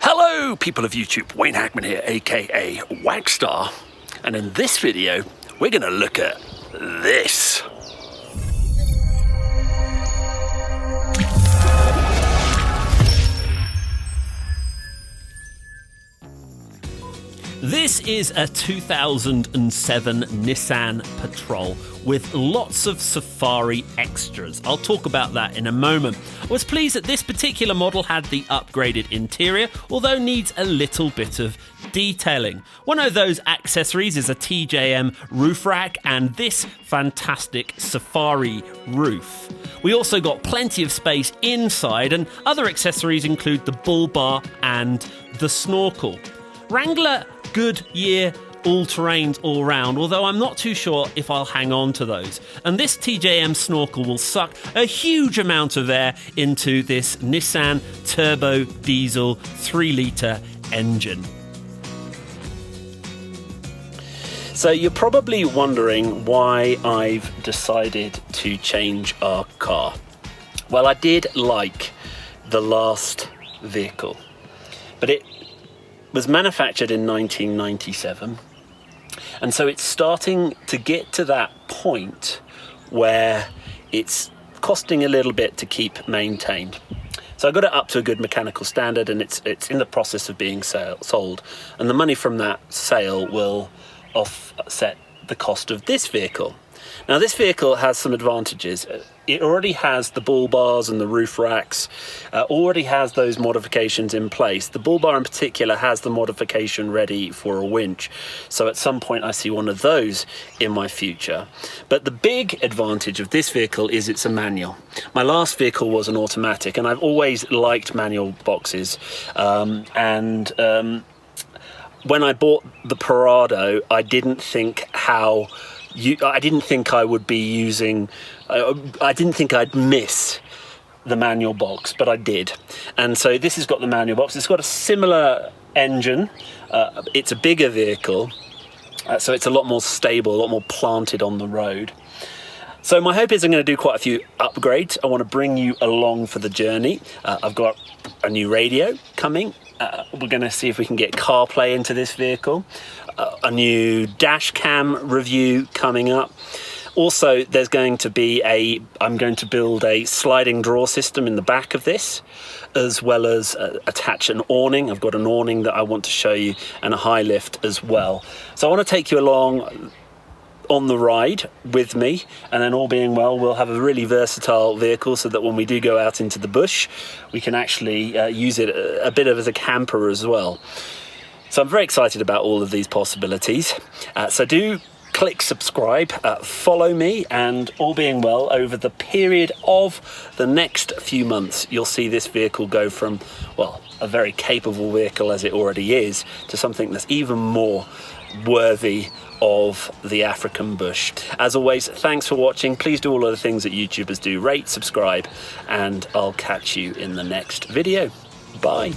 Hello people of YouTube, Wayne Hackman here, aka Whackstar, and in this video we're going to look at this. This is a 2007 Nissan Patrol with lots of safari extras. I'll talk about that in a moment. I was pleased that this particular model had the upgraded interior, although needs a little bit of detailing. One of those accessories is a TJM roof rack and this fantastic safari roof. We also got plenty of space inside, and other accessories include the bull bar and the snorkel. Wrangler Goodyear all-terrains all round, although I'm not too sure if I'll hang on to those. And this TJM snorkel will suck a huge amount of air into this Nissan turbo diesel 3-litre engine. So you're probably wondering why I've decided to change our car. Well, I did like the last vehicle, but it was manufactured in 1997, and so it's starting to get to that point where it's costing a little bit to keep maintained. So I got it up to a good mechanical standard, and it's in the process of being sold, and the money from that sale will offset the cost of this vehicle. Now, this vehicle has some advantages. It already has the bull bars and the roof racks, already has those modifications in place. The bull bar in particular has the modification ready for a winch, so at some point I see one of those in my future. But the big advantage of this vehicle is it's a manual. My last vehicle was an automatic, and I've always liked manual boxes, when I bought the Parado, I didn't think I would be using, I didn't think I'd miss the manual box, but I did. And so this has got the manual box. It's got a similar engine. It's a bigger vehicle, so it's a lot more stable, a lot more planted on the road. So my hope is I'm going to do quite a few upgrades. I want to bring you along for the journey. I've got a new radio coming. We're going to see if we can get CarPlay into this vehicle. A new dash cam review coming up. Also, there's going to be I'm going to build a sliding drawer system in the back of this, as well as attach an awning. I've got an awning that I want to show you, and a high lift as well. So I want to take you along on the ride with me, and then all being well, we'll have a really versatile vehicle so that when we do go out into the bush, we can actually use it a bit as a camper as well. So I'm very excited about all of these possibilities. So do click subscribe, follow me, and all being well, over the period of the next few months, you'll see this vehicle go from, well, a very capable vehicle as it already is, to something that's even more worthy of the African bush. As always, thanks for watching. Please do all of the things that YouTubers do. Rate, subscribe, and I'll catch you in the next video. Bye.